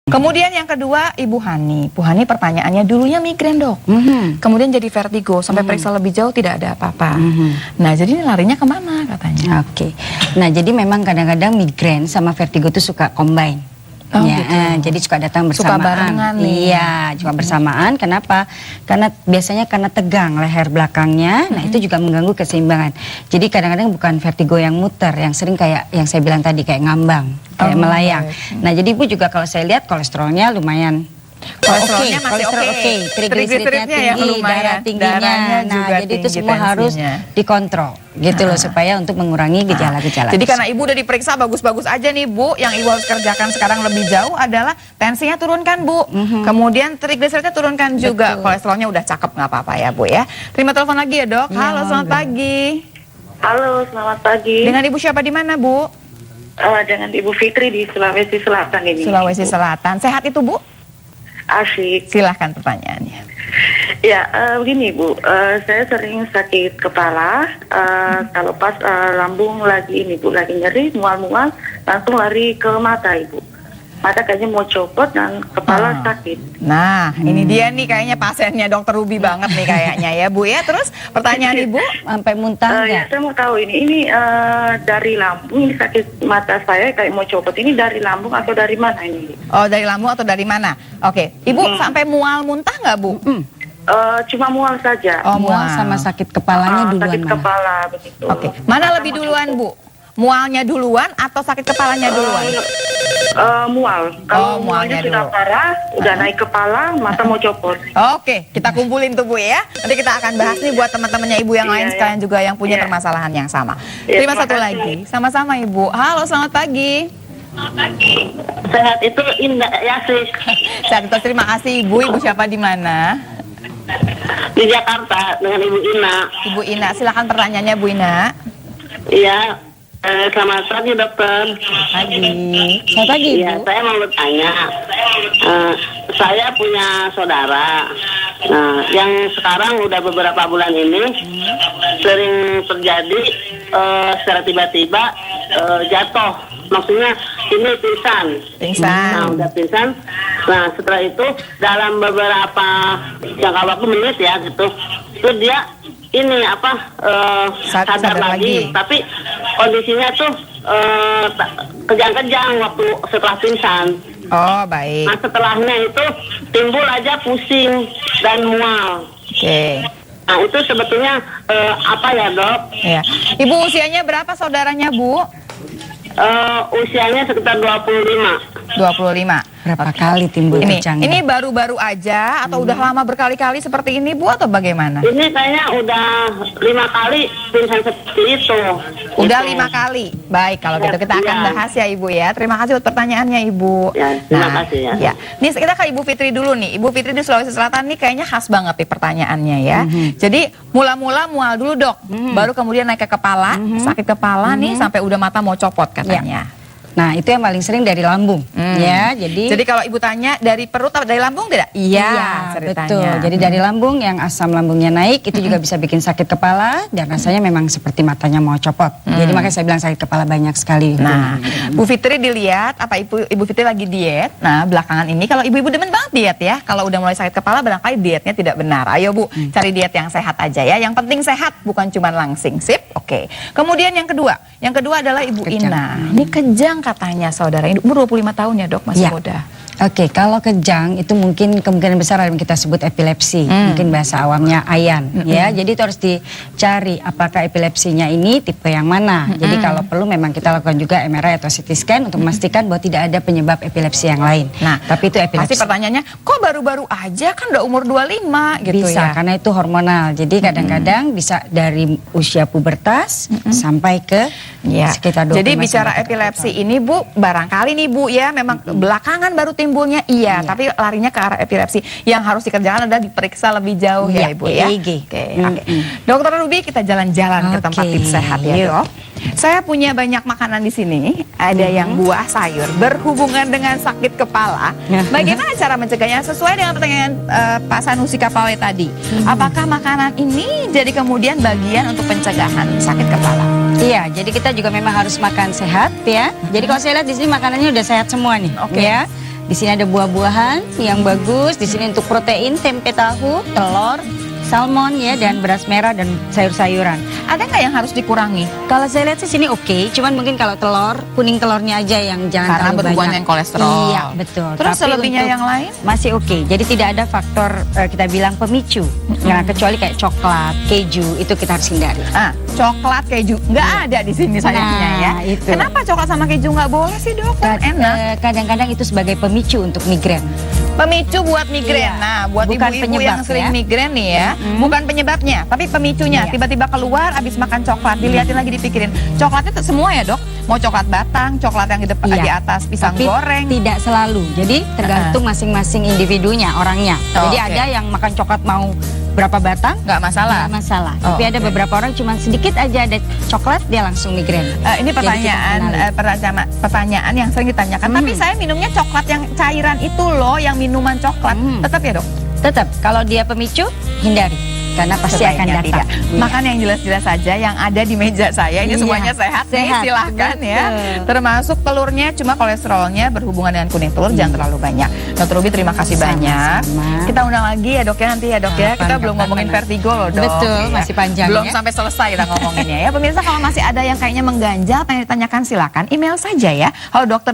Kemudian yang kedua, Ibu Hani. Bu Hani pertanyaannya dulunya migrain dok, kemudian jadi vertigo, sampai periksa lebih jauh tidak ada apa-apa. Nah jadi ini larinya kemana katanya? Oke. Nah jadi memang kadang-kadang migrain sama vertigo itu suka combine. Oh, Ya, gitu. jadi suka datang bersamaan. Suka barengan nih. Iya, suka bersamaan. Kenapa? Karena biasanya karena tegang leher belakangnya. Nah itu juga mengganggu keseimbangan. Jadi kadang-kadang bukan vertigo yang muter, yang sering kayak yang saya bilang tadi kayak ngambang, kayak melayang. Baik. Nah jadi Ibu juga kalau saya lihat kolesterolnya lumayan. Kolesterolnya masih kolesterol oke. Triglyceridnya yang tinggi, lumayan. darah tingginya. Darahnya Nah, juga jadi itu tinggi, semua harus tensinya. dikontrol gitu loh supaya untuk mengurangi gejala-gejala. Jadi karena Ibu udah diperiksa bagus-bagus aja nih Bu, yang Ibu harus kerjakan sekarang lebih jauh adalah tensinya turunkan Bu, kemudian triglyceridnya turunkan juga, kolesterolnya udah cakep nggak apa-apa ya Bu ya. Terima telepon lagi ya dok. Halo selamat pagi. Halo, selamat pagi. Dengan Ibu siapa di mana Bu? Dengan Ibu Fitri di Sulawesi Selatan ini. Sulawesi Selatan. Sehat itu Bu? Asik. Silahkan pertanyaannya. Ya, begini Bu, saya sering sakit kepala. Kalau pas lambung lagi ini Bu, lagi nyeri, mual-mual, langsung lari ke mata Ibu. Mata kayaknya mau copot dan kepala sakit. Nah, ini dia nih kayaknya pasiennya Dokter Ruby banget nih kayaknya ya Bu ya. Terus pertanyaan Ibu? Sampai muntah Ya, nggak? saya mau tahu ini dari lambung, ini sakit mata saya kayak mau copot. Ini dari lambung atau dari mana ini? Oh dari lambung atau dari mana? Oke, Ibu sampai mual muntah nggak Bu? Cuma mual saja. Oh Mual sama sakit kepalanya duluan sakit mana? kepala begitu. Oke, mana lebih duluan Bu? Mualnya duluan atau sakit kepalanya duluan? Mual. Kalau mualnya sudah dulu. parah, udah naik kepala, mata mau copot. Oke, kita kumpulin tuh Bu ya. Nanti kita akan bahas nih buat teman-temannya Ibu yang lain sekalian juga yang punya permasalahan yang sama. Terima terima satu kasih. lagi. Sama-sama Ibu. Halo, selamat pagi. Sehat itu indah ya sih. Sehat itu terima kasih Ibu. Ibu siapa di mana? Di Jakarta dengan Ibu Ina. Ibu Ina, silakan pertanyaannya Bu Ina. Iya. Selamat pagi dokter. Pagi. Selamat pagi Iya, Ibu. saya mau bertanya. Saya punya saudara. Nah, yang sekarang udah beberapa bulan ini sering terjadi secara tiba-tiba jatuh. Maksudnya ini pingsan. Pingsan. Nah, udah pingsan. Nah, setelah itu dalam beberapa jangka waktu menit ya gitu, itu dia ini sadar lagi. Tapi kondisinya tuh kejang-kejang waktu setelah pingsan. Oh, baik. Nah, setelahnya itu timbul aja pusing dan mual. Oke. Nah, itu sebetulnya apa ya dok? Ya. Ibu usianya berapa saudaranya Bu? Usianya sekitar 25. 25. Berapa kali timbul Ini kejangnya? baru-baru aja atau udah lama berkali-kali seperti ini Bu atau bagaimana? Ini kayaknya udah 5 kali pingsan seperti itu. Udah Gitu. 5 kali. Baik, kalau gitu kita akan Iya. bahas ya Ibu ya. Terima kasih buat pertanyaannya Ibu. Ya, terima kasih ya. Nih kita ke Ibu Fitri dulu nih. Ibu Fitri di Sulawesi Selatan nih kayaknya khas banget nih pertanyaannya ya. Jadi mula-mula mual dulu dok, baru kemudian naik ke kepala, sakit kepala nih sampai udah mata mau copot katanya. Nah itu yang paling sering dari lambung ya. Jadi kalau Ibu tanya dari perut atau dari lambung tidak? Iya, ceritanya. betul. Jadi dari lambung yang asam lambungnya naik itu juga bisa bikin sakit kepala dan rasanya memang seperti matanya mau copot. Jadi makanya saya bilang sakit kepala banyak sekali. Nah, Bu Fitri dilihat apa Ibu Fitri lagi diet. Nah, belakangan ini kalau ibu-ibu demen banget diet ya. Kalau udah mulai sakit kepala barangkali dietnya tidak benar. Ayo Bu, cari diet yang sehat aja ya. Yang penting sehat, bukan cuma langsing. Sip? Oke. Kemudian yang kedua adalah Ibu Kejang. Ina. Ini kejang katanya saudara. Ini umur 25 tahun ya, Dok, masih Ya. muda. Oke, kalau kejang itu mungkin kemungkinan besar yang kita sebut epilepsi, mungkin bahasa awamnya ayan, ya. Jadi itu harus dicari apakah epilepsinya ini tipe yang mana. Jadi kalau perlu memang kita lakukan juga MRI atau CT scan untuk memastikan bahwa tidak ada penyebab epilepsi yang lain. Nah, tapi itu epilepsi. Pasti pertanyaannya, kok baru-baru aja kan udah umur 25 gitu Bisa, ya? karena itu hormonal. Jadi kadang-kadang bisa dari usia pubertas sampai ke sekitar 25. Jadi bicara epilepsi ini Bu, barangkali nih Bu ya, memang belakangan baru timbulnya tapi larinya ke arah epilepsi. Yang harus dikerjakan adalah diperiksa lebih jauh ya Ibu ya. EEG. Oke. Dokter Ruby, kita jalan-jalan ke tempat tips sehat ya Dok. Saya punya banyak makanan di sini, ada yang buah sayur berhubungan dengan sakit kepala. Bagaimana cara mencegahnya sesuai dengan pertanyaan Pak Sanusi Kapale tadi? Apakah makanan ini jadi kemudian bagian untuk pencegahan sakit kepala? Iya, jadi kita juga memang harus makan sehat ya. Jadi kalau saya lihat di sini makanannya udah sehat semua nih. Oke. Ya. Di sini ada buah-buahan yang bagus. Di sini untuk protein, tempe tahu, telur, salmon ya, dan beras merah dan sayur-sayuran. Ada nggak yang harus dikurangi? Kalau saya lihat sih sini oke, cuman mungkin kalau telur, kuning telurnya aja yang jangan Karena terlalu berhubungan banyak. dengan kolesterol. Iya, betul. Terus Tapi selebihnya untuk yang lain? masih oke. Jadi tidak ada faktor kita bilang pemicu. Nah, kecuali kayak coklat, keju, itu kita harus hindari. Coklat, keju nggak ada di sini sayangnya ya. Nah, itu. Kenapa coklat sama keju nggak boleh sih dok? Kan enak. Kadang-kadang itu sebagai pemicu untuk migrain. Pemicu buat migrain. Iya. Nah, buat Bukan ibu-ibu penyebab yang sering ya. migrain nih ya, bukan penyebabnya, tapi pemicunya. Iya. Tiba-tiba keluar abis makan coklat, dilihatin lagi dipikirin. Coklatnya semua ya dok? Mau coklat batang, coklat yang di depan Iya. di atas pisang Tapi goreng. tidak selalu. Jadi tergantung masing-masing individunya, orangnya. Oh, Jadi oke. ada yang makan coklat mau berapa batang, Nggak masalah. nggak masalah. Oh, Tapi ada oke. beberapa orang cuma sedikit aja ada coklat dia langsung migrain. Ini Jadi pertanyaan kita pertanyaan yang sering ditanyakan. Tapi saya minumnya coklat yang cairan itu loh, yang minuman coklat. Tetap ya dok? Tetap kalau dia pemicu hindari karena pasti akan Sebaiknya datang. tidak. Iya. Makan yang jelas-jelas saja yang ada di meja saya. Ini Iya, semuanya sehat nih, sehat. silahkan ya. Betul. Termasuk telurnya, cuma kolesterolnya berhubungan dengan kuning telur jangan terlalu banyak. Dr. Ruby terima kasih Sama-sama. banyak. Kita undang lagi ya dok ya nanti ya dok ya. Kita Kapan, belum kapan, ngomongin kapan. vertigo loh dok. Betul, Iya. masih panjang Belum ya. sampai selesai kita ngomonginnya ya. Pemirsa kalau masih ada yang kayaknya mengganjal pengen ditanyakan silakan email saja ya. Halo dokter